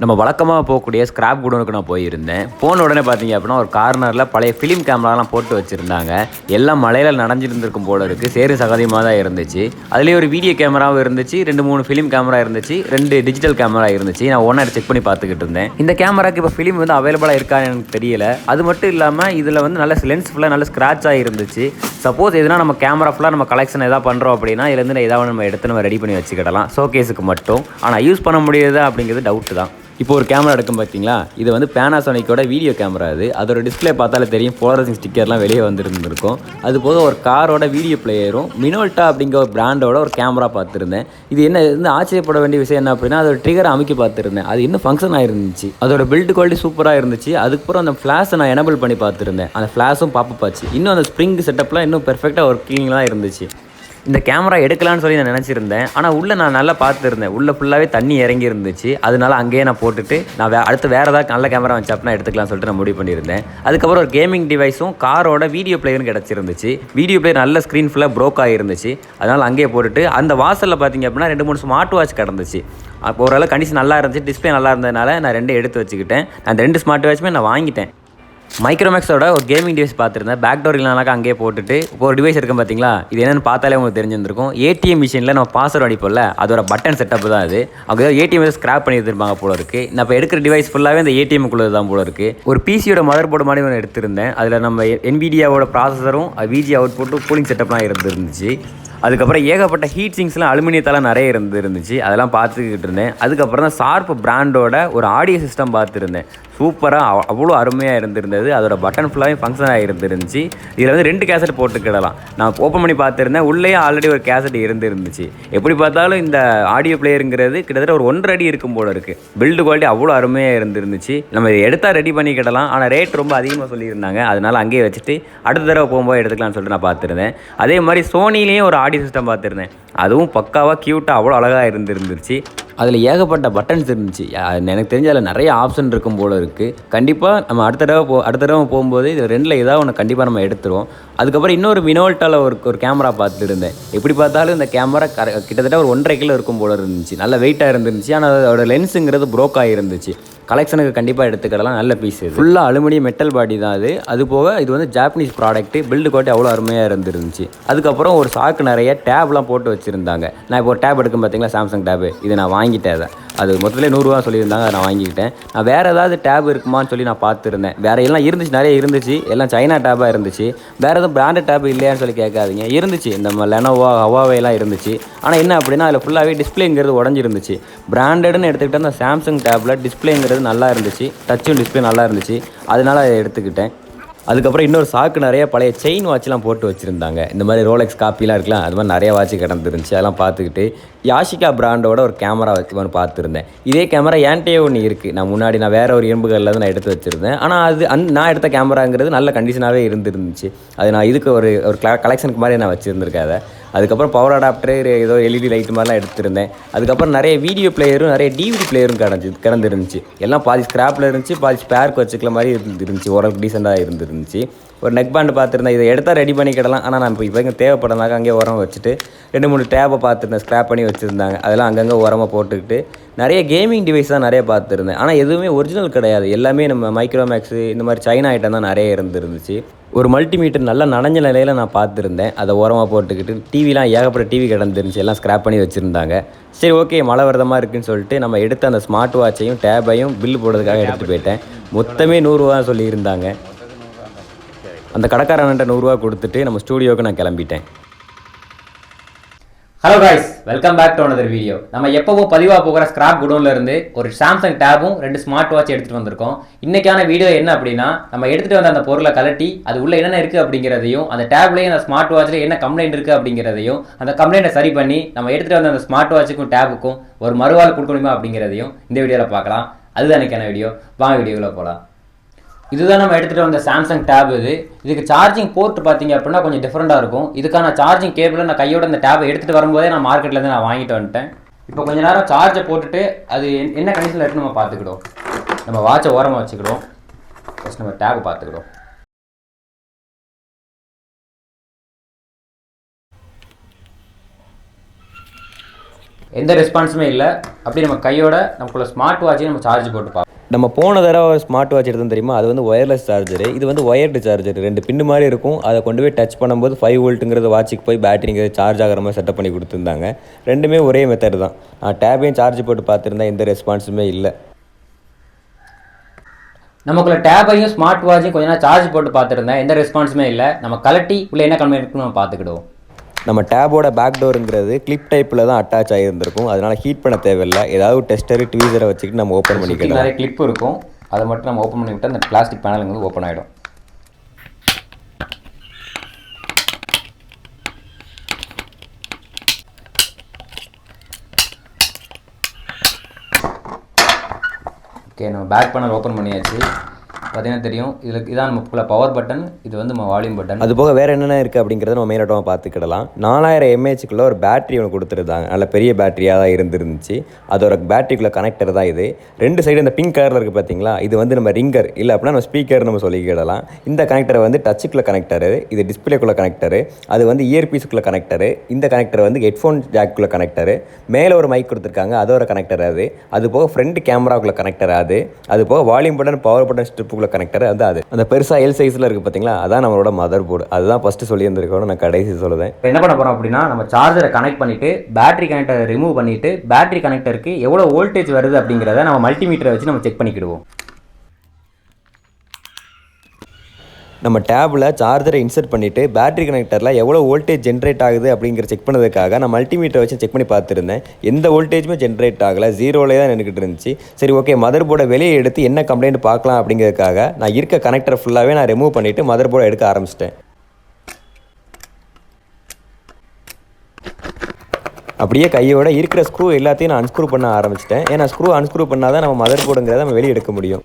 நம்ம வழக்கமாக போகக்கூடிய ஸ்கிராப் குடோனுக்கு நான் போயிருந்தேன். போன உடனே பார்த்தீங்க அப்படின்னா ஒரு கார்னரில் பழைய ஃபிலிம் கேமராலாம் போட்டு வச்சுருந்தாங்க. எல்லாம் மழையில் நனைஞ்சிருந்திருக்கும் போல இருக்குது. சேறு சகதியமாக தான் இருந்துச்சு. அதுலேயே ஒரு வீடியோ கேமராவும் இருந்துச்சு, 2-3 ஃபிலிம் கேமரா இருந்துச்சு, 2 டிஜிட்டல் கேமரா இருந்துச்சு. நான் ஒன்றா செக் பண்ணி பார்த்துக்கிட்டு இருந்தேன். இந்த கேமராக்கு இப்போ ஃபிலிம் வந்து அவைலபிளாக இருக்கான்னு எனக்கு தெரியல. அது மட்டும் இல்லாமல் இதில் வந்து நல்ல லென்ஸ் ஃபுல்லாக நல்ல ஸ்க்ராட்சாக இருந்துச்சு. சப்போஸ் எதுனா நம்ம கேமரா ஃபுல்லாக நம்ம கலெக்ஷன் எதாவது பண்ணுறோம் அப்படின்னா இதுலேருந்து ஏதாவது நம்ம எடுத்து நம்ம ரெடி பண்ணி வச்சுக்கிடலாம், ஷோகேஸுக்கு மட்டும். ஆனால் யூஸ் பண்ண முடியுதா அப்படிங்கிறது டவுட்டு தான். இப்போ ஒரு கேமரா எடுக்கும் பார்த்தீங்களா, இது வந்து பேனாசோனிக்கோட வீடியோ கேமரா. அதோட டிஸ்பிளே பார்த்தாலே தெரியும், போலரைசிங் ஸ்டிக்கர்லாம் வெளியே வந்துருந்துருக்கும். அது போக ஒரு காரோட வீடியோ பிளேயரும் மினோல்டா அப்படிங்கிற ஒரு பிராண்டோட ஒரு கேமரா பார்த்துருந்தேன். இது என்ன இருந்து ஆச்சரியப்பட வேண்டிய விஷயம் என்ன அப்படின்னா, அதோட ட்ரிகரை அமைக்க பார்த்துருந்தேன். அது இன்னும் ஃபங்க்ஷன் ஆகிருந்துச்சு. அதோட பில்டு குவாலிட்டி சூப்பராக இருந்துச்சு. அதுக்கப்புறம் அந்த ஃப்ளாஷை நான் எனபிள் பண்ணி பார்த்துருந்தேன். அந்த ஃப்ளாஷும் பாப்பப் ஆச்சு. இன்னும் அந்த ஸ்ப்ரிங் செட்டப்லாம் இன்னும் பெர்ஃபெக்டாக ஒர்க்கிங்லாம் இருந்துச்சு. இந்த கேமரா எடுக்கலான்னு சொல்லி நான் நினச்சிருந்தேன். ஆனால் உள்ளே நான் நல்லா பார்த்துருந்தேன். உள்ளே ஃபுல்லாகவே தண்ணி இறங்கி இருந்துச்சு. அதனால அங்கேயே நான் போட்டுட்டு நான் அடுத்து வேறு ஏதாவது நல்ல கேமரா வச்சு அப்படின்னா எடுத்துக்கலாம்னு சொல்லிட்டு நான் முடிவு பண்ணியிருந்தேன். அதுக்கப்புறம் ஒரு கேமிங் டிவைஸும் காரோட வீடியோ பிளேயரும் கிடச்சிருந்துச்சு. வீடியோ பிளேயர் நல்ல ஸ்க்ரீன் ஃபுல்லாக ப்ரோக் ஆகிருந்துச்சு. அதனால் அங்கேயே போட்டுட்டு அந்த வாசலில் பார்த்தீங்க அப்படின்னா 2-3 ஸ்மார்ட் வாட்ச் கிடந்துச்சு. அப்போ ஓரளவு கண்டிஷன் நல்லா இருந்துச்சு, டிஸ்பிளே நல்லா இருந்ததுனால நான் 2 எடுத்து வச்சுக்கிட்டேன். அந்த 2 ஸ்மார்ட் வாட்சுமே நான் வாங்கிட்டேன். மைக்ரோமேக்ஸோட ஒரு கேமிங் டிவைஸ் பார்த்துருந்தேன். பேக் டோர் இல்லைனாக்கா அங்கேயே போட்டுட்டு இப்போ ஒரு டிவைஸ் இருக்கும் பார்த்தீங்களா, இது என்னென்னு பார்த்தாலே உங்களுக்கு தெரிஞ்சிருந்திருக்கும். ஏடிஎம் மிஷினில் நம்ம பாஸ்வேர்டு அடிப்போம்ல, அதோட பட்டன் செட்டப் தான் அது. அவங்க ஏடிஎம் ஸ்கிராப் பண்ணி எடுத்துருப்பாங்க போல இருக்குது. நான் இப்போ எடுக்கிற டிவைஸ் ஃபுல்லாகவே அந்த ஏடிஎம்குள்ளே தான் போல இருக்குது. ஒரு பிசியோட மதர் போர்டு மாதிரி ஒன்று எடுத்திருந்தேன். அதில் நம்ம NVIDIAவோட ப்ராசஸரும் VGA அவுட் போட்டு கூலிங் செட்டப்லாம் இருந்துருந்துச்சு. அதுக்கப்புறம் ஏகப்பட்ட ஹீட் சிங்ஸ்லாம் அலுமினியத்தால் நிறைய இருந்துச்சு. அதெல்லாம் பார்த்துக்கிட்டு இருந்தேன். அதுக்கப்புறம் தான் ஷார்ப் பிராண்டோட ஒரு ஆடியோ சிஸ்டம் பார்த்துருந்தேன். சூப்பராக அவ்வளோ அருமையாக இருந்திருந்தது. அதோட பட்டன் ஃபுல்லாகவே ஃபங்க்ஷன் ஆகிருந்துருந்துச்சு. இதில் வந்து 2 கேசட் போட்டுக்கிடலாம். நான் ஓப்பன் பண்ணி பார்த்துருந்தேன். உள்ளேயே ஆல்ரெடி ஒரு கேசட் இருந்துருந்துச்சு. எப்படி பார்த்தாலும் இந்த ஆடியோ பிளேயருங்கிறது கிட்டத்தட்ட ஒரு 1.5 அடி இருக்கும் போல இருக்குது. பில்டு குவாலிட்டி அவ்வளோ அருமையாக இருந்துருந்துச்சு. நம்ம இதை எடுத்தால் ரெடி பண்ணிக்கிடலாம். ஆனால் ரேட் ரொம்ப அதிகமாக சொல்லியிருந்தாங்க. அதனால் அங்கேயே வச்சுட்டு அடுத்த தடவை போகும்போது எடுத்துக்கலாம்னு சொல்லிட்டு நான் பார்த்துருந்தேன். அதே மாதிரி சோனிலேயும் ஒரு ஆடியோ சிஸ்டம் பார்த்துருந்தேன். அதுவும் பக்காவாக க்யூட்டாக அவ்வளோ அழகாக இருந்துருந்துச்சு. அதில் ஏகப்பட்ட பட்டன்ஸ் இருந்துச்சு. எனக்கு தெரிஞ்ச அதில் நிறைய ஆப்ஷன் இருக்கும் போல் இருக்குது. கண்டிப்பாக நம்ம அடுத்த தடவை போகும்போது இது 2ல் ஏதாவது ஒன்று கண்டிப்பாக நம்ம எடுத்துருவோம். அதுக்கப்புறம் இன்னொரு மினோல்ட்டாவில் ஒரு கேமரா பார்த்துருந்தேன். எப்படி பார்த்தாலும் இந்த கேமரா கிட்டத்தட்ட ஒரு 1.5 கிலோ இருக்கும் போல் இருந்துச்சு. நல்ல வெயிட்டாக இருந்துச்சு. ஆனால் அதோட லென்ஸுங்கிறது ப்ரோக் ஆகிருந்துச்சு. கலெக்ஷனுக்கு கண்டிப்பாக எடுத்துக்கலாம். நல்ல பீஸ். இது ஃபுல்லாக அலுமினியம் மெட்டல் பாடி தான் அது. அது போக இது வந்து ஜாப்பனீஸ் ப்ராடக்ட். பில்டு குவாலிட்டி அவ்வளோ அருமையாக இருந்துருந்துச்சு. அதுக்கப்புறம் ஒரு சாக்கு நிறைய டேப்லாம் போட்டு வச்சுருந்தாங்க. நான் இப்போ ஒரு டேப் எடுக்கும் பார்த்தீங்களா, சாம்சங் டேப்பு. இதை நான் வாங்கிட்டேன். அது மொத்தத்திலே 100 ரூபா சொல்லியிருந்தாங்க. அதை நான் வாங்கிக்கிட்டேன். நான் வேறு ஏதாவது டேப் இருக்குமான்னு சொல்லி நான் பார்த்துருந்தேன். வேறு எல்லாம் இருந்துச்சு, நிறைய இருந்துச்சு. எல்லாம் சைனா டேப்பாக இருந்துச்சு. வேறு எதுவும் பிராண்டட் டேப் இல்லையான்னு சொல்லி கேட்காதீங்க. இருந்துச்சு, இந்த லெனோவோ ஹவாவேலாம் இருந்துச்சு. ஆனால் என்ன அப்படின்னா அதில் ஃபுல்லாகவே டிஸ்பிளேங்கிறது உடஞ்சிருந்துச்சு. பிராண்டட்னு எடுத்துக்கிட்டால் அந்த சாம்சங் டேப்பில் டிஸ்பிளேங்கிறது நல்லா இருந்துச்சு. டச்சும் டிஸ்பிளே நல்லா இருந்துச்சு. அதனால் அதை எடுத்துக்கிட்டேன். அதுக்கப்புறம் இன்னொரு சாக்கு நிறைய பழைய செயின் வாட்ச்லாம் போட்டு வச்சுருந்தாங்க. இந்த மாதிரி ரோலெக்ஸ் காப்பிலாம் இருக்கலாம், அது மாதிரி நிறைய வாட்ச் கிடந்துருந்துச்சு. அதெல்லாம் பார்த்துக்கிட்டு யாஷிகா பிராண்டோட ஒரு கேமரா வச்சு பார்த்துருந்தேன். இதே கேமரா என்கிட்டயே ஒன்று இருக்குது. நான் வேறு ஒரு இரும்புகளில் தான் நான் எடுத்து வச்சுருந்தேன். ஆனால் அது நான் எடுத்த கேமராங்கிறது நல்ல கண்டிஷனாகவே இருந்துருந்துச்சு. அது நான் இதுக்கு ஒரு கலெக்ஷனுக்கு மாதிரி நான் வச்சுருந்துருக்கேன். அதை அதுக்கப்புறம் பவர் அடாப்டர், ஏதோ LED லைட் மாதிரிலாம் எடுத்துருந்தேன். அதுக்கப்புறம் நிறைய வீடியோ பிளேயரும் நிறைய DVD பிளேயரும் கிடந்துருந்துச்சு. எல்லாம் பாதி ஸ்க்ராப்பில் இருந்துச்சு, பாதி ஸ்பேருக்கு வச்சுக்கல மாதிரி இருந்துருந்துச்சு. ஓரளவுக்கு டீசெண்டாக இருந்துருந்துச்சு. ஒரு நெக் பேண்டு பார்த்துருந்தேன். இதை எடுத்தால் ரெடி பண்ணிக்கிடலாம். ஆனால் நான் இப்போ இங்கே தேவைப்படனாக்க அங்கேயே உரம் வச்சுட்டு 2-3 டேப்பை பார்த்துருந்தேன். ஸ்க்ராப் பண்ணி வச்சுருந்தாங்க. அதெல்லாம் அங்கங்கே உரமாக போட்டுக்கிட்டு நிறைய கேமிங் டிவைஸ் தான் நிறைய பார்த்துருந்தேன். ஆனால் எதுவுமே ஒரிஜினல் கிடையாது. எல்லாமே நம்ம மைக்ரோமேக்ஸு இந்த மாதிரி சைனா ஐட்டம் தான் நிறைய இருந்துருந்துச்சு. ஒரு மல்டிமீட்டர் நல்லா நனைஞ்ச நிலையில் நான் பார்த்துருந்தேன். அதை உரமாக போட்டுக்கிட்டு டிவிலாம் ஏகப்பட்ட டிவி கிடந்துருந்துச்சு. எல்லாம் ஸ்க்ராப் பண்ணி வச்சுருந்தாங்க. சரி, ஓகே, மழை வரதமாக இருக்குதுன்னு சொல்லிட்டு நம்ம எடுத்த அந்த ஸ்மார்ட் வாட்சையும் டேபையும் பில்லு போடுறதுக்காக எடுத்து போயிட்டேன். மொத்தமே 100 ரூபா சொல்லியிருந்தாங்க. அந்த கடைக்காரன்ட்ட 100 ரூபா கொடுத்துட்டு நம்ம ஸ்டூடியோவுக்கு நான் கிளம்பிட்டேன். Hello guys, welcome back to another video. நம்ம எப்பவும் பதிவாக போகிற ஸ்கிராப் குடோன்ல இருந்து ஒரு சாம்சங் டேபும் 2 ஸ்மார்ட் வாட்ச் எடுத்துகிட்டு வந்திருக்கோம். இன்னைக்கான வீடியோ என்ன அப்படின்னா, நம்ம எடுத்துகிட்டு வந்த அந்த பொருளை கலட்டி அது உள்ள என்னென்ன இருக்குது அப்படிங்கிறதையும், அந்த டேப்லேயும் அந்த ஸ்மார்ட் வாட்ச்லேயும் என்ன கம்ப்ளைண்ட் இருக்குது அப்படிங்கிறதையும், அந்த கம்ப்ளைண்ட்டை சரி பண்ணி நம்ம எடுத்துகிட்டு வந்த அந்த ஸ்மார்ட் வாட்சுக்கும் டேபுக்கும் ஒரு மறுவாள் கொடுக்கணுமா அப்படிங்கிறதையும் இந்த வீடியோவில் பார்க்கலாம். அதுதான் எனக்கான வீடியோ. வாங்க வீடியோவில் போகலாம். இதுதான் நம்ம எடுத்துகிட்டு வந்த சாம்சங் டேப். இதுக்கு சார்ஜிங் போர்ட் பார்த்தீங்க அப்படின்னா கொஞ்சம் டிஃப்ரெண்ட்டாக இருக்கும். இதுக்கான சார்ஜிங் கேபிளை நான் கையோட இந்த டேப்பை எடுத்துகிட்டு வரும்போதே நான் மார்க்கெட்லேருந்து நான் வாங்கிட்டு வந்துட்டேன். இப்போ கொஞ்சம் நேரம் சார்ஜை போட்டுட்டு அது என்ன கண்டிஷனில் இருக்குன்னு நம்ம பார்த்துக்கிடுவோம். நம்ம வாட்சை ஓரமாக வச்சுக்கிடுவோம். ஃபஸ்ட் நம்ம டேப்பை பார்த்துக்கிடுவோம். எந்த ரெஸ்பான்ஸுமே இல்லை. அப்படி நம்ம கையோட நமக்குள்ள ஸ்மார்ட் வாட்சையும் நம்ம சார்ஜ் போட்டு பார்ப்போம். நம்ம போன தடவை ஒரு ஸ்மார்ட் வாட்ச் எடுத்தோம் தெரியுமா, அது வந்து ஒயர்லெஸ் சார்ஜரு, இது வந்து ஒயர்டு சார்ஜர். 2 பின்னு மாதிரி இருக்கும். அதை கொண்டு போய் டச் பண்ணும்போது 5 வோல்ட்டுங்கிறது வாட்சுக்கு போய் பேட்டரிங்கிறது சார்ஜ் ஆகிற மாதிரி செட்டப் பண்ணி கொடுத்துருந்தாங்க. ரெண்டுமே ஒரே மெத்தட் தான். நான் டேபையும் சார்ஜ் போட்டு பார்த்துருந்தேன், எந்த ரெஸ்பான்ஸுமே இல்லை. நமக்குள்ள டேபையும் ஸ்மார்ட் வாட்சையும் கொஞ்ச நேரம் சார்ஜ் போட்டு பார்த்துருந்தேன், எந்த ரெஸ்பான்ஸுமே இல்லை. நம்ம கலட்டி உள்ள என்ன கம்ப்ளைண்ட் இருக்குன்னு நம்ம பார்த்துக்கிடுவோம். நம்ம டேபோட பேக் டோருங்கிறது கிளிப் டைப்பில் தான் அட்டாச் ஆகியிருந்திருக்கும். அதனால் ஹீட் பண்ண தேவையில்லை. ஏதாவது டெஸ்டரு ட்வீசரை வச்சுக்கிட்டு நம்ம ஓப்பன் பண்ணிக்கலாம். நிறைய கிளிப் இருக்கும், அதை மட்டும் நம்ம ஓப்பன் பண்ணி விட்டால் அந்த பிளாஸ்டிக் பேனலுங்கிறது ஓப்பன் ஆகிடும். ஓகே, நம்ம பேக் பேனல் ஓப்பன் பண்ணியாச்சு. பார்த்தீங்கன்னா தெரியும், இதான் நமக்குள்ள பவர் பட்டன், இது வந்து நம்ம வால்யூம் பட்டன். அது போக வேறு என்னென்ன இருக்குது அப்படிங்கிறத நம்ம மெயினாக பார்த்துக்கிடலாம். 4000 mAhக்குள்ளே ஒரு பேட்டரி ஒன்று கொடுத்துருந்தாங்க. நல்ல பெரிய பேட்டரியாக தான் இருந்துருந்துச்சு. அதோட பேட்டரிக்குள்ளே கனெக்டர் தான் இது. 2 சைடு இந்த பிங்க் கலரில் இருக்குது பார்த்தீங்களா, இது வந்து நம்ம ரிங்கர் இல்லை அப்படின்னா நம்ம ஸ்பீக்கர் நம்ம சொல்லிக்கிடலாம். இந்த கனெக்டரை வந்து டச்சுக்குள்ளே கனெக்டரு, இது டிஸ்பிளேக்குள்ளே கனெக்டரு, அது வந்து இயர்பீஸுக்குள்ளே கனெக்டரு, இந்த கனெக்டர் வந்து ஹெட்ஃபோன் ஜாக்குள்ளே கனெக்டரு, மேலே ஒரு மைக் கொடுத்துருக்காங்க, அதோட கனெக்டர் அது போக ஃப்ரண்ட் கேமராக்குள்ளே கனெக்டர் அது போக வால்யூம் பட்டன் பவர் பட்டன் ஸ்ட்ரிப்புக்குள்ளே கனெக்டர் அது அந்த பெருசாக எல் சைஸில் இருக்குது பார்த்தீங்களா, அதான் நம்மளோட மதர் போர்டு. அதுதான் ஃபஸ்ட்டு சொல்லியிருந்திருக்கோம், நான் கடைசி சொல்லுவேன். இப்போ என்ன பண்ண போகிறோம் அப்படின்னா, நம்ம சார்ஜரை கனெக்ட் பண்ணிவிட்டு பேட்டரி கனெக்டரை ரிமூவ் பண்ணிவிட்டு பேட்டரி கனெக்டருக்கு எவ்வளோ வோல்டேஜ் வருது அப்படிங்கிறத நம்ம மல்டிமீட்டரை வச்சு நம்ம செக் பண்ணிக்கிடுவோம். நம்ம டேபில் சார்ஜரை இன்சர்ட் பண்ணிவிட்டு பேட்டரி கனெக்டரில் எவ்வளோ வோல்டேஜ் ஜென்ரேட் ஆகுது அப்படிங்கிற செக் பண்ணதுக்காக நான் மல்டிமீட்டரை வச்சு செக் பண்ணி பார்த்துருந்தேன். எந்த வோல்டேஜுமே ஜென்ரேட் ஆகலை, 0லே தான் நின்றுக்கிட்டு இருந்துச்சு. சரி, ஓகே, மதர் போர்டை வெளியே எடுத்து என்ன கம்ப்ளைண்ட் பார்க்கலாம் அப்படிங்கிறதுக்காக நான் இருக்க கனெக்டர் ஃபுல்லாகவே நான் ரிமூவ் பண்ணிவிட்டு மதர் போர்டை எடுக்க ஆரம்பிச்சிட்டேன். அப்படியே கையோட இருக்கிற ஸ்க்ரூ எல்லாத்தையும் நான் அன்ஸ்க்ரூ பண்ண ஆரம்பிச்சிட்டேன். ஏன்னா அன்ஸ்க்ரூ பண்ணால் தான் நம்ம மதர் போர்டுங்கிறத நம்ம வெளியே எடுக்க முடியும்.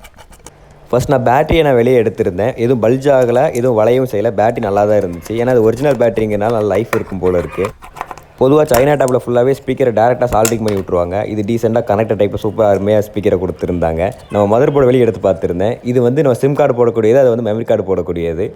ஃபஸ்ட் நான் பேட்டரியை நான் வெளியே எடுத்திருந்தேன். எதுவும் பல்ஜ் ஆகலை, எதுவும் வளையவும் செய்யலை. பேட்டரி நல்லா தான் இருந்துச்சு. ஏன்னா அது ஒரிஜினல் பேட்டரிங்கிறனால நல்லா லைஃப் இருக்கும் போல் இருக்குது. பொதுவாக சைனா டேப்பில் ஃபுல்லாகவே ஸ்பீக்கரை டேரெக்டாக சால்டிங் பண்ணி விட்ருவாங்க. இது டீசெண்டாக கனெக்டர் டைப்பு சூப்பராக அருமையாக ஸ்பீக்கரை கொடுத்துருந்தாங்க. நம்ம மதர் போர்டு வெளியே எடுத்து பார்த்துருந்தேன். இது வந்து நம்ம சிம் கார்டு போடக்கூடியது, அது வந்து மெமரி கார்டு போடக்கூடியது.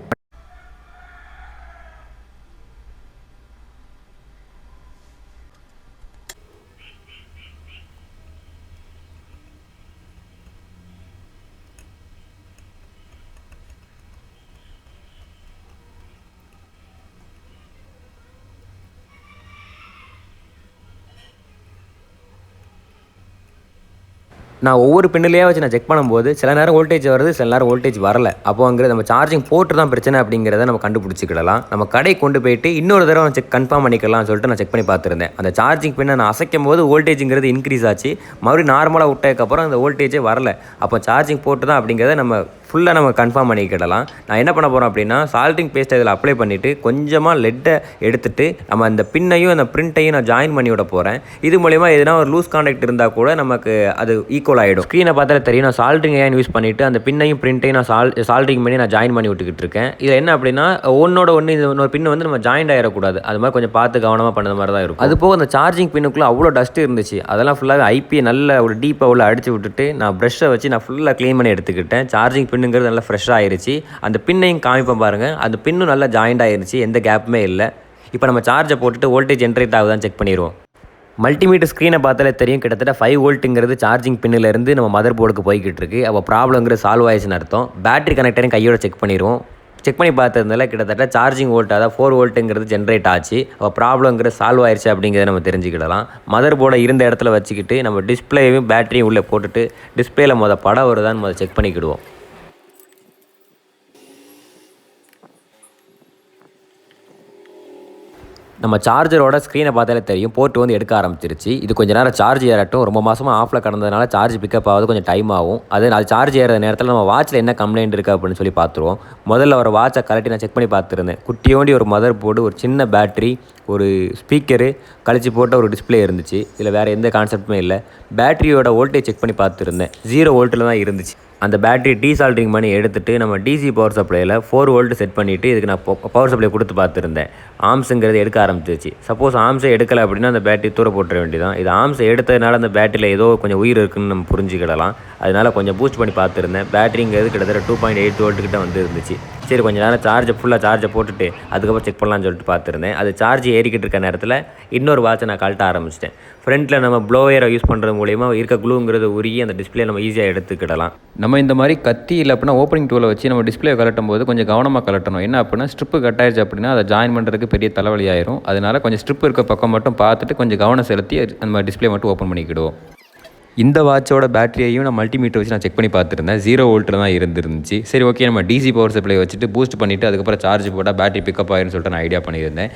நான் ஒவ்வொரு பின்னிலேயே வச்சு நான் செக் பண்ணும்போது சில நேரம் வோல்டேஜ் வருது, சில நேரம் வோல்டேஜ் வரல. அப்போ அங்கே நம்ம சார்ஜிங் போட்டு தான் பிரச்சனை அப்படிங்கிறத நம்ம கண்டுபிடிச்சிக்கிடலாம். நம்ம கடை கொண்டு போயிட்டு இன்னொரு தடவை செக் கன்ஃபார்ம் பண்ணிக்கலாம்னு சொல்லிட்டு நான் செக் பண்ணி பார்த்துருந்தேன். அந்த சார்ஜிங் பின்னை நான் அசைக்கும் போது வோல்டேஜுங்கிறது இன்க்ரீஸ் ஆச்சு. மறுபடியும் நார்மலாக விட்டதுக்கப்புறம் அந்த வோல்டேஜே வரல. அப்போ சார்ஜிங் போட்டு தான் அப்படிங்கிறத நம்ம ஃபுல்லாக நம்ம கன்ஃபார்ம் பண்ணிக்கிடலாம். நான் என்ன பண்ண போகிறோம் அப்படின்னா, சால்டிங் பேஸ்ட்டை இதில் அப்ளை பண்ணிவிட்டு கொஞ்சமாக லெட்டை எடுத்துகிட்டு நம்ம அந்த பின்னையும் அந்த பிரிண்ட்டையும் நான் ஜாயின் பண்ணி விட போகிறேன். இது மூலிமா எதுனா ஒரு லூஸ் கான்டாக்ட் இருந்தால் கூட நமக்கு அது ஈக்குவல் ஆகிடும். ஸ்க்ரீனை பார்த்தாலே தெரியும், நான் சால்ட்ரிங் ஏன் யூஸ் பண்ணிவிட்டு அந்த பின்னையும் பிரிண்ட்டையும் நான் சால்ட்ரிங் பண்ணி நான் ஜாயின் பண்ணி விட்டுக்கிட்டு இருக்கேன். இதில் என்ன அப்படின்னா, ஒன்னோட ஒன்று இந்த இன்னொரு பின்னு வந்து நம்ம ஜாயிண்ட் ஆகிடக்கூடாது. அது மாதிரி கொஞ்சம் பார்த்து கவனமாக பண்ணது மாதிரி தான் இருக்கும். அது போக அந்த சார்ஜிங் பின்னுக்குள்ளே அவ்வளோ டஸ்ட் இருந்துச்சு. அதெல்லாம் ஃபுல்லாக ஐபியை நல்ல ஒரு டீப்பாக உள்ள அடித்து விட்டுட்டு நான் ப்ரெஷ்ஷை வச்சு நான் ஃபுல்லாக க்ளீன் பண்ணி எடுத்துக்கிட்டேன். சார்ஜிங் பின்னுங்கிறது நல்லா ஃப்ரெஷ்ஷாக ஆயிருச்சு. அந்த பின்னையும் காமிப்பேன் பாருங்கள், அந்த பின்னும் நல்லா ஜாயிண்ட் ஆயிருச்சு, எந்த கேப்புமே இல்லை. இப்போ நம்ம சார்ஜை போட்டுட்டு வோல்டேஜ் ஜென்ரேட் ஆகுதான்னு செக் பண்ணிடுவோம். மல்டிமீட்டர் ஸ்க்ரீனை பார்த்தாலே தெரியும், கிட்டத்தட்ட 5 வோல்ட்டுங்கிறது சார்ஜிங் பின்னிலேருந்து நம்ம மதர் போர்டுக்கு போய்கிட்டு இருக்குது. அப்போ ப்ராப்ளம்ங்கிறது சால்வ் ஆயிடுச்சுன்னு அர்த்தம். பேட்டரி கனெக்டரையும் கையோட செக் பண்ணிடுவோம். செக் பண்ணி பார்த்ததுனால கிட்டத்தட்ட சார்ஜிங் வோல்ட், அதாவது 4 வோல்ட்டுங்கிறது ஜென்ரேட் ஆச்சு. அப்போ ப்ராப்ளம்ங்கிறது சால்வ் ஆயிடுச்சு அப்படிங்கிறத நம்ம தெரிஞ்சுக்கிடலாம். மதர் போர்டை இருந்த இடத்துல வச்சுக்கிட்டு நம்ம டிஸ்பிளேயும் பேட்டரியும் உள்ளே போட்டுட்டு டிஸ்பிளேயில் படம் வருதான்னு செக் பண்ணிக்கிடுவோம். நம்ம சார்ஜரோட ஸ்க்ரீனை பார்த்தாலே தெரியும், போர்ட் வந்து எடுக்க ஆரம்பிச்சிருச்சு. இது கொஞ்சம் நேரம் சார்ஜ் ஏறட்டும். ரொம்ப மாதமாக ஆஃபில் கடந்ததுனால சார்ஜ் பிக்கப் ஆகுது, கொஞ்சம் டைம் ஆகும். அது சார்ஜ் ஏற நேரத்தில் நம்ம வாட்சில் என்ன கம்ப்ளைண்ட் இருக்குது அப்படின்னு சொல்லி பார்த்துருவோம். முதல்ல ஒரு வாட்சை கலட்டி நான் செக் பண்ணி பார்த்துருந்தேன். குட்டியோண்டி ஒரு மதர் போர்டு, ஒரு சின்ன பேட்டரி, ஒரு ஸ்பீக்கரு, கழிச்சு போட்ட ஒரு டிஸ்பிளே இருந்துச்சு. இதில் வேறு எந்த கான்செப்ட்டுமே இல்லை. பேட்டரியோட வோல்டேஜ் செக் பண்ணி பார்த்துருந்தேன், 0 வோல்ட்டில் தான் இருந்துச்சு. அந்த பேட்டரி டீசால்ட்ரிங் பண்ணி எடுத்துகிட்டு நம்ம டிசி பவர் சப்ளையில் 4 வோல்ட் செட் பண்ணிவிட்டு இதுக்கு நான் பவர் சப்ளை கொடுத்து பார்த்துருந்தேன். ஆர்ம்ஸுங்கிறது எடுக்க ஆரம்பிச்சிருச்சு. சப்போஸ் ஆர்ம்ஸை எடுக்கலை அப்படின்னா அந்த பேட்டரி தூர போட்டுற வேண்டியதான். இது ஆர்ம்ஸை எடுத்ததுனால அந்த பேட்டரியில் ஏதோ கொஞ்சம் உயிர் இருக்குதுன்னு நம்ம புரிஞ்சுக்கிடலாம். அதனால் கொஞ்சம் பூஸ்ட் பண்ணி பார்த்துருந்தேன். பேட்டரிங்கிறது கிட்டத்தட்ட 2.8 வோல்ட் கிட்ட வந்து இருந்துச்சு. சரி கொஞ்சம் நேரம் ஃபுல்லாக சார்ஜை போட்டுட்டு அதுக்கப்புறம் செக் பண்ணலான்னு சொல்லிட்டு பார்த்துருந்தேன். அது சார்ஜ் ஏறிக்கிட்டு இருக்க நேரத்தில் இன்னொரு வாட்சை நான் கழட்ட ஆரம்பிச்சிட்டேன். ஃப்ரண்ட்டில் நம்ம ப்ளோயரை யூஸ் பண்ணுறது மூலிமா இருக்க க்ளூங்கிறது உருகி அந்த டிஸ்பிளே நம்ம ஈஸியாக எடுத்துக்கிடலாம். நம்ம இந்த மாதிரி கத்தி இல்லை அப்படின்னா ஓப்பனிங் டூலை வச்சு நம்ம டிஸ்பிளே கலட்டும் போது கொஞ்சம் கவனமாக கலட்டணும். என்ன அப்படின்னா ஸ்ட்ரிப்பு கட் ஆயிடுச்சு அப்படின்னா அதை ஜாயின் பண்ணுறதுக்கு பெரிய தலைவலி ஆயிரும். அதனால் கொஞ்சம் ஸ்ட்ரிப் இருக்க பக்கம் மட்டும் பார்த்துட்டு கொஞ்சம் கவனம் செலுத்தி நம்ம டிஸ்பிளே மட்டும் ஓப்பன் பண்ணிக்கிடுவோம். இந்த வாட்சோட பேட்டரியையும் நான் மல்டிமீட்டர் வச்சு நான் செக் பண்ணி பார்த்துருந்தேன். 0 வோல்ட்டில் தான் இருந்துருந்துச்சு. சரி ஓகே நம்ம டிசி பவர் சப்ளை வச்சுட்டு பூஸ்ட் பண்ணிவிட்டு அதுக்கப்புறம் சார்ஜ் போட்டால் பேட்டரி பிக்கப் ஆயிருன்னு சொல்லிட்டு நான் ஐடியா பண்ணியிருந்தேன்.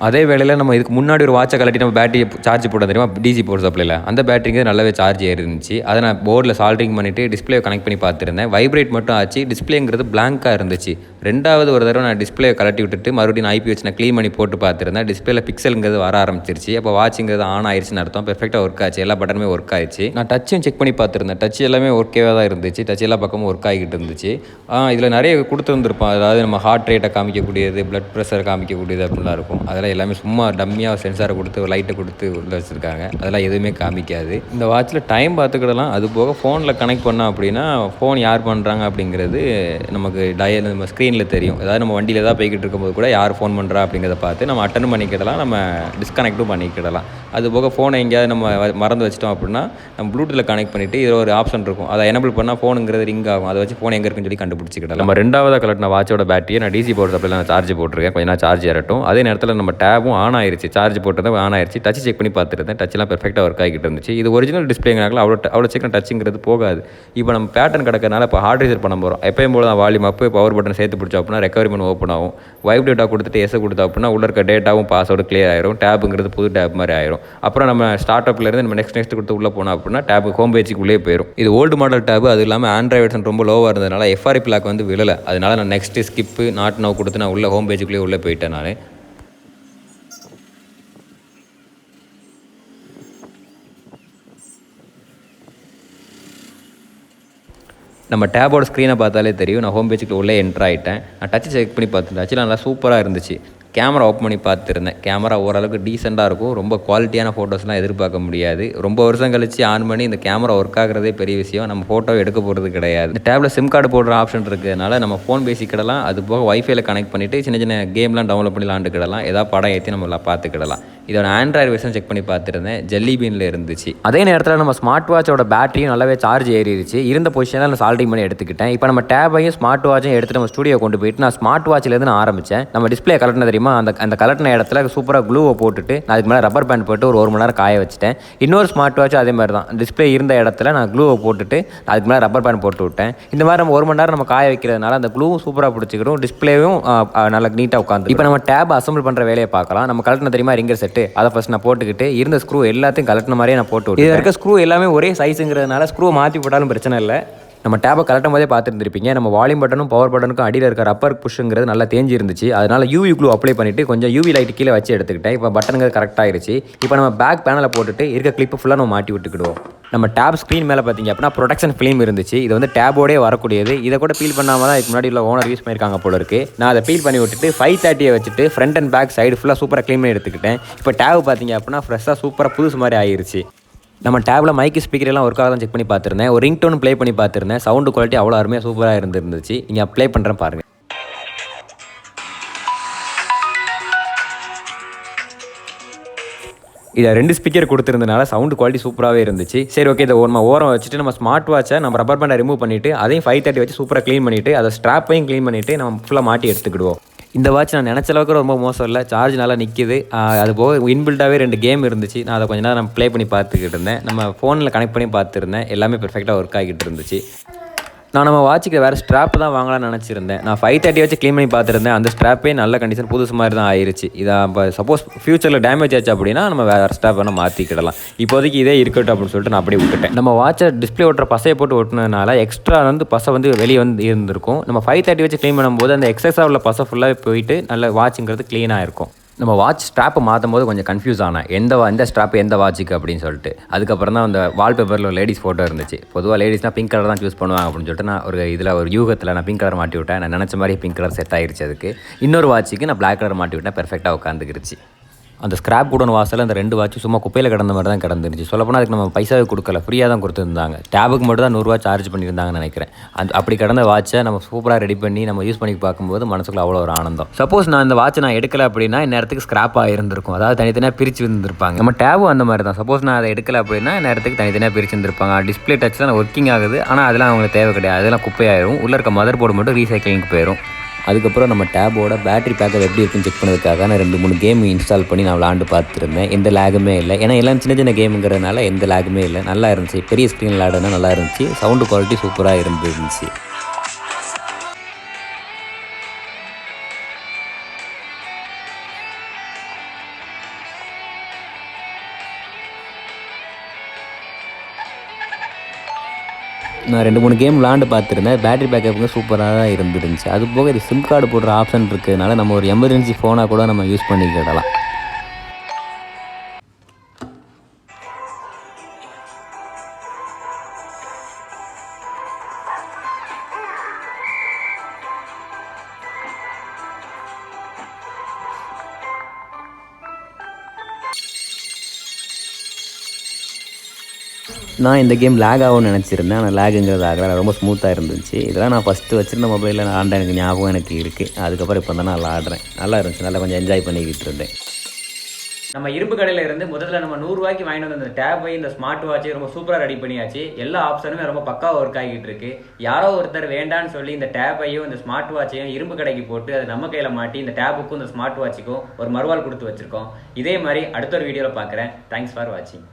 அதே வேளையில் நம்ம இதுக்கு முன்னாடி ஒரு வாட்சை கலட்டி நம்ம பேட்டரியை சார்ஜ் போட தெரியுமா டிசி பவர் சப்ளையில், அந்த பேட்டரிக்கு நல்லாவே சார்ஜ் ஏறிருந்துச்சு. அதை நான் போர்டில் சால்ட்ரிங் பண்ணிவிட்டு டிஸ்பிளே கனெக்ட் பண்ணி பார்த்துருந்தேன். வைப்ரேட் மட்டும் ஆச்சு. டிஸ்பிளேங்கிறது பிளாங்காக இருந்துச்சு. ரெண்டாவது ஒரு தடவை நான் டிஸ்பிளே கலட்டி விட்டுட்டு மறுபடியும் ஐபி வச்சு நான் க்ளீன் பண்ணி போட்டு பார்த்துருந்தேன். டிஸ்பிளேல பிக்சலுங்கிறது வர ஆரம்பிச்சிருச்சு. அப்போ வாட்சிங்கிறது ஆன் ஆயிடுச்சுன்னு அர்த்தம். பெர்ஃபெக்டாக ஒர்க் ஆச்சு. எல்லா பட்டனுமே ஒர்க் ஆயிடுச்சு. நான் டச்சும் செக் பண்ணி பார்த்துருந்தேன். டச் எல்லாமே ஒர்க்கேவாக தான் இருந்துச்சு. டச் எல்லா பக்கமும் ஒர்க் ஆகிட்டு இருந்துச்சு. இதில் நிறைய கொடுத்துருந்துருப்போம். அதாவது நம்ம ஹார்ட் ரேட்டை காமிக்கக்கூடியது, பிளட் ப்ரெஷர் காமிக்கக்கூடியது அப்படிலாம் இருக்கும். அதெல்லாம் எல்லாமே சும்மா டம்மியாக சென்சாரை கொடுத்து லைட்டை கொடுத்து உள்ள வச்சுருக்காங்க. அதெல்லாம் எதுவுமே காமிக்காது. இந்த வாட்சில் டைம் பார்த்துக்கிடலாம். அது போக ஃபோனில் கனெக்ட் பண்ணோம் அப்படின்னா ஃபோன் யார் பண்ணுறாங்க அப்படிங்கிறது நமக்கு நம்ம ஸ்க்ரீனில் தெரியும். அதாவது நம்ம வண்டியில் ஏதாவது போய்கிட்டு இருக்கும்போது கூட யார் ஃபோன் பண்ணுறா அப்படிங்கிறத பார்த்து நம்ம அட்டன் பண்ணிக்கிடலாம், நம்ம டிஸ்கனெக்ட்டும் பண்ணிக்கிடலாம். அது போக ஃபோனை எங்கேயாவது நம்ம மறந்து வச்சிட்டோம் அப்படின்னா நம்ம ப்ளூடூத்தில் கனெக்ட் பண்ணிவிட்டு இதில் ஒரு ஆப்ஷன் இருக்கும். அதை எனபிள் பண்ணால் ஃபோனுங்கிறது ரிங் ஆகும். அதை வச்சு ஃபோன் எங்கே இருக்குன்னு சொல்லி கண்டுபிடிச்சிக்கிடலாம். நம்ம ரெண்டாவது கலட்டின வாட்சோட பேட்டரியை நான் டிசி பவர் சப்ளைல நான் சார்ஜ் போட்டிருக்கேன். கொஞ்சம் நேரம் சார்ஜ் ஏறட்டும். அதே நேரத்தில் நம்ம டேபும் ஆன் ஆயிருச்சு. சார்ஜ் போட்டதும் ஆன் ஆயிருச்சு. டச் செக் பண்ணி பார்த்துருந்தேன். டச்லாம் பெர்ஃபெக்டாக ஒர்க் ஆகிட்டு இருந்துச்சு. இது ஒரிஜினல் டிஸ்பிளேங்கனால அவ்வளோ சீக்கிரம் டச்சுங்கிறது போகாது. இப்போ நம்ம பேட்டர்ன் கிடக்கிறனால இப்போ ஹார்ட் ரீசெட் பண்ண போகிறோம். எப்பயும் போல தான் வால்யூம் அப்பு பவர் பட்டன் சேர்த்து பிடிச்சோம் அப்படின்னா ரெக்கவரி பண்ண ஓப்பன் ஆகும். வைப் டேட்டா கொடுத்துட்டு எஸ் கொடுத்தோம் அப்படின்னா உள்ள இருக்க டேட்டாவும் பாஸ்வேர்டு கிளியர் ஆயிரும். டேப்புங்கிறது புது டேப் மாதிரி ஆயிரும். அப்புறம் நம்ம ஸ்டார்ட் அப்லேருந்து நம்ம நெக்ஸ்ட் கொடுத்து உள்ளே போனோம் அப்படின்னா டேப் ஹோம் பேஜுக்குள்ளே போயிடும். இது ஓல்டு மாடல் டேப். அது இல்லாமல் ஆண்ட்ராய்டு வெர்ஷன் ரொம்ப லோவாக இருந்ததுனால எஃப்ஆர்ஐ பிளாக் வந்து விழலை. அதனால நான் நெக்ஸ்ட் ஸ்கிப்பு நாட் நோ கொடுத்து நான் உள்ள ஹோம் பேஜுக்குள்ளே உள்ளே போயிட்டேன். நான் நம்ம டேபோட ஸ்க்ரீனை பார்த்தாலே தெரியும். நான் ஹோம் பேஜுக்கு உள்ளே என்ட்ரு ஆகிட்டேன். நான் டச் செக் பண்ணி பார்த்துட்டேன். ஆக்சுவலாக நல்லா சூப்பராக இருந்துச்சு. கேமரா ஓப்பன் பண்ணி பார்த்துருந்தேன். கேமரா ஓரளவுக்கு டீசெண்டாக இருக்கும். ரொம்ப குவாலிட்டியான ஃபோட்டோஸ்லாம் எதிர்பார்க்க முடியாது. ரொம்ப வருஷம் கழிச்சு ஆன் பண்ணி இந்த கேமரா ஒர்க் ஆகிறதே பெரிய விஷயம். நம்ம ஃபோட்டோ எடுக்க போகிறது கிடையாது. இந்த டேப்பில் சிம் கார்டு போடுற ஆப்ஷன் இருக்கிறதுனால நம்ம ஃபோன் பேசிக்கிடலாம். அது போக வைஃபைல கனெக்ட் பண்ணிவிட்டு சின்ன சின்ன கேம்லாம் டவுன்லோட் பண்ணி விளாண்டுக்கிடலாம். ஏதாவது படம் ஏற்றி நம்ம பார்த்துக்கிடலாம். இதோட ஆண்ட்ராய்டு வெர்ஷன் செக் பண்ணி பார்த்துருந்தேன். ஜெல்லி பீனில் இருந்துச்சு. அதே நேரத்தில் நம்ம ஸ்மார்ட் வாட்சோட பேட்டரியும் நல்லாவே சார்ஜ் ஏறிடுச்சு. இருந்த பொசிஷனில் நான் சால்டிங் பண்ணி எடுத்துக்கிட்டேன். இப்போ நம்ம டேபையும் ஸ்மார்ட் வாட்சையும் எடுத்துகிட்டு நம்ம ஸ்டுடியோ கொண்டு போயிட்டு நான் ஸ்மார்ட் வாட்சிலேருந்து நான் ஆரம்பித்தேன். நம்ம டிஸ்பிளே கலட்டின தெரியுமா, அந்த கலட்டின இடத்துல சூப்பராக க்ளூவை போட்டுட்டு நான் அதுக்கு மேலே ரப்பர் பேண்ட் போட்டு ஒரு மணி நேரம் காய வச்சுட்டேன். இன்னொரு ஸ்மார்ட் வாட்ச் அதே மாதிரி தான். டிஸ்பிளே இருந்த இடத்துல நான் க்ளூவை போட்டுட்டு அதுக்கு மேலே ரப்பர் பேண்ட் போட்டு விட்டேன். இந்த மாதிரி நம்ம ஒரு மணி நேரம் நம்ம காய வைக்கிறதுனால அந்த க்ளூவும் சூப்பராக பிடிச்சிக்கிறோம். டிஸ்பிளேவும் நல்லா நீட்டாக உட்காந்து. இப்போ நம்ம டேப் அசம்பிள் பண்ணுற வேலையை பார்க்கலாம். நம்ம கலட்டின தெரியுமா ரிங்கர் செட்டு, அதை ஃபஸ்ட் நான் போட்டுக்கிட்டு இருந்த ஸ்க்ரூ எல்லாத்தையும் கலட்டின மாதிரியே நான் போட்டு விட்டேன். இதில் இருக்க ஸ்க்ரூ எல்லாமே ஒரே சைஸுங்கிறதுனால ஸ்க்ரூ மாற்றி போட்டாலும் பிரச்சனை இல்லை. நம்ம டேப்பை கலட்டும் போதே பார்த்துருந்துருப்பீங்க. நம்ம வால்யூம் பட்டனும் பவர் பட்டனுக்கும் அடியில் இருக்க ரப்பர் புஷ்ங்கிறது நல்லா தேஞ்சி இருந்துச்சு. அதனால் யூவி க்ளூ அப்ளை பண்ணிவிட்டு கொஞ்சம் யூவி லைட் கீழே வச்சு எடுத்துக்கிட்டேன். இப்போ பட்டனுங்கிறது கரெக்டாக ஆயிடுச்சு. இப்போ நம்ம பேக் பேனலை போட்டுட்டு இருக்க கிளிப்பு ஃபுல்லாக நம்ம மாட்டி விட்டுக்கிடுவோம். நம்ம டேப் ஸ்க்ரீன் மேலே பார்த்தீங்க அப்படின்னா ப்ரொடக்ஷன் ஃபிலிம் இருந்துச்சு. இது வந்து டேபோடே வரக்கூடியது. இதை கூட பீல் பண்ணாமல் தான் இதுக்கு முன்னாடி உள்ள ஓனர் யூஸ் பண்ணியிருக்காங்க போல இருக்குது. நான் அதை பீல் பண்ணி விட்டுட்டு 530 வச்சுட்டு ஃப்ரண்ட் அண்ட் பேக் சைடு ஃபுல்லாக சூப்பராக க்ளீன் பண்ணி எடுத்துக்கிட்டேன். இப்போ டேப் பார்த்தீங்க அப்படின்னா ஃப்ரெஷ்ஷாக சூப்பராக புதுசு மாதிரி ஆயிடுச்சு. நம்ம டேப்பில் மைக்கு ஸ்பீக்கர் எல்லாம் ஒர்க்காக தான் செக் பண்ணி பார்த்துருந்தேன். ஒரு ரிங் டோன் ப்ளே பண்ணி பார்த்துருந்தேன். சவுண்டு குவாலிட்டி அவ்வளோ அருமையாக சூப்பராக இருந்துச்சு. இங்கே ப்ளே பண்ணுறேன் பாருங்கள். இதை 2 ஸ்பீக்கர் கொடுத்துருந்தனால சவுண்டு குவாலிட்டி சூப்பராகவே இருந்துச்சு. சரி ஓகே, இதை நம்ம ஓரம் வச்சுட்டு நம்ம ஸ்மார்ட் வாட்சை நம்ம ரப்பர் பேண்டை ரிமூவ் பண்ணிவிட்டு அதையும் 530 வச்சு சூப்பராக க்ளீன் பண்ணிவிட்டு அதை ஸ்ட்ராப்பையும் க்ளீன் பண்ணிவிட்டு நம்ம ஃபுல்லாக மாட்டி எடுத்துக்கிடுவோம். இந்த வாட்ச் நான் நினச்ச அளவுக்கு ரொம்ப மோசம் இல்லை. சார்ஜ் நல்லா நிற்கிது. அது போக இன்பில்டாகவே 2 கேம் இருந்துச்சு. நான் அதை கொஞ்சம் நேரம் ப்ளே பண்ணி பார்த்துக்கிட்டு இருந்தேன். நம்ம ஃபோனில் கனெக்ட் பண்ணி பார்த்துருந்தேன். எல்லாமே பெர்ஃபெக்டாக ஒர்க் ஆகிட்டு இருந்துச்சு. நான் நம்ம வாட்சுக்கு வேறு ஸ்ட்ராப் தான் வாங்கலாம்னு நினச்சிருந்தேன். நான் 530 வச்சு க்ளீன் பண்ணி பார்த்துருந்தேன். அந்த ஸ்ட்ராப்பே நல்ல கண்டிஷன் புதுசு மாதிரி தான் ஆயிடுச்சு. இதை இப்போ சப்போஸ் ஃபியூச்சரில் டேமேஜ் ஆச்சு அப்படின்னா நம்ம வேறு ஸ்ட்ராப் வேணால் மாற்றிக்கிடலாம். இப்போதைக்கு இதே இருக்கட்டும் அப்படின்னு சொல்லிட்டு நான் அப்படியே விட்டுட்டேன். நம்ம வாட்சை டிஸ்பிளே ஓட்டுற பசையை போட்டு ஓட்டினதுனால எக்ஸ்ட்ரா பசை வெளியே இருந்திருக்கும். நம்ம 530 வச்சு க்ளீன் பண்ணும்போது அந்த எக்ஸஸாக உள்ள பசை ஃபுல்லாக போயிட்டு நல்ல வாட்சுங்கிறது க்ளீனாக இருக்கும். நம்ம வாட்ச் ஸ்ட்ராப்பை மாற்றும் போது கொஞ்சம் கன்ஃபியூஸ் ஆனேன், எந்த ஸ்ட்ராப்பு எந்த வாட்சுக்கு அப்படின்னு சொல்லிட்டு. அதுக்கப்புறம் தான் அந்த வால்பேப்பரில் ஒரு லேடிஸ் ஃபோட்டோ இருந்துச்சு. பொதுவாக லேடிஸ்னால் பிங்க் கலர் தான் சூஸ் பண்ணுவாங்க அப்படின்னு சொல்லிட்டு நான் ஒரு யூகத்தில் நான் பிங்க் கலர் மாட்டி விட்டேன். நான் நினச்ச மாதிரி பிங்க் கலர் செட் ஆகிருச்சு. அதுக்கு இன்னொரு வாட்சுக்கு நான் பிளாக் கலர் மாட்டி விட்டேன், பெர்ஃபெக்டாக உட்காந்துக்கிருச்சு. அந்த ஸ்கிராப் குடோன் வாசலில் அந்த 2 வாட்சும் சும்மா குப்பையில் கிடந்த மாதிரி தான் கிடந்துருந்துச்சு. சொல்லப்போனால் அதுக்கு நம்ம பைசாவே கொடுக்கல, ஃப்ரீயாக தான் கொடுத்துருந்தாங்க. டேபுக்கு மட்டும் தான் 100 ரூபா சார்ஜ் பண்ணியிருந்தாங்கன்னு நினைக்கிறேன். அப்படி கிடந்த வாட்சை நம்ம சூப்பராக ரெடி பண்ணி நம்ம யூஸ் பண்ணி பார்க்கும்போது மனசுக்குள்ள அவ்வளோ ஒரு ஆனந்தம். சப்போஸ் நான் இந்த வாட்சை நான் எடுக்கலை அப்படின்னா இந்நேரத்துக்கு ஸ்கிராப்பாக இருந்திருக்கும், அதாவது தனித்தனியாக பிரித்து இருந்திருப்பாங்க. நம்ம டேபும் அந்த மாதிரி தான். சப்போஸ் நான் அதை எடுக்கலை அப்படின்னா நேரத்துக்கு தனித்தனியாக பிரித்து இருந்திருப்பாங்க. டிஸ்பிளே டச் தான் ஒர்க்கிங் ஆகுது, ஆனால் அதெல்லாம் அவங்களுக்கு தேவை கிடையாது. அதெல்லாம் குப்பையாயிரும். உள்ளே இருக்க மதர் போர்டு மட்டும் ரீசைக்கிளிங்க்கு போயிடும். அதுக்கப்புறம் நம்ம டேபோட பேட்டரி பேக்கப் எப்படி இருக்குன்னு செக் பண்ணதுக்காக நான் 2-3 கேம் இன்ஸ்டால் பண்ணி நான் விளாண்டு பார்த்துருந்தேன். எந்த லேகுமே இல்லை, ஏன்னா எல்லாம் சின்ன சின்ன கேமுங்கிறதுனால எந்த லேகுமே இல்லை. நல்லா இருந்துச்சு. பெரிய ஸ்க்ரீன் விளாடுனா நல்லா இருந்துச்சு. சவுண்டு குவாலிட்டி சூப்பராக இருந்துச்சு. நான் 2-3 கேம் விளாண்டு பார்த்துருந்தேன். பேட்டரி பேக்கப்புங்க சூப்பராக தான் இருந்துருந்துச்சு. அது போக இது சிம் கார்டு போடுற ஆப்ஷன் இருக்கிறதுனால நம்ம ஒரு எமர்ஜென்சி ஃபோனாக கூட நம்ம யூஸ் பண்ணிக்கிடலாம். நான் இந்த கேம் லேக் ஆகும்னு நினச்சிருந்தேன், ஆனால் லேகுங்கிறது ஆகலை. ரொம்ப ஸ்மூத்தாக இருந்துச்சு. இதெல்லாம் நான் ஃபஸ்ட்டு வச்சுருந்த மொபைலில் நான் ஆண்ட எனக்கு ஞாபகம் எனக்கு இருக்குது. அதுக்கப்புறம் இப்போ தான் நான் விளாடுறேன். நல்லா இருந்துச்சு, நல்லா கொஞ்சம் என்ஜாய் பண்ணிக்கிட்டு இருந்தேன். நம்ம இரும்பு கடையில் இருந்து முதல்ல நம்ம 100 ரூபாய்க்கு வாங்கிட்டு வந்து இந்த டேபை இந்த ஸ்மார்ட் வாட்சை ரொம்ப சூப்பராக ரெடி பண்ணியாச்சு. எல்லா ஆப்ஷனுமே ரொம்ப பக்காவாக ஒர்க் ஆகிட்டு இருக்கு. யாரோ ஒருத்தர் வேண்டான்னு சொல்லி இந்த டேபையும் இந்த ஸ்மார்ட் வாட்சையும் இரும்பு கடைக்கு போட்டு அது நம்ம கையில் மாட்டி இந்த டேபுக்கும் இந்த ஸ்மார்ட் வாட்சுக்கும் ஒரு மறுவாள் கொடுத்து வச்சிருக்கோம். இதே மாதிரி அடுத்த ஒரு வீடியோவில் பார்க்குறேன். தேங்க்ஸ் ஃபார் வாட்சிங்.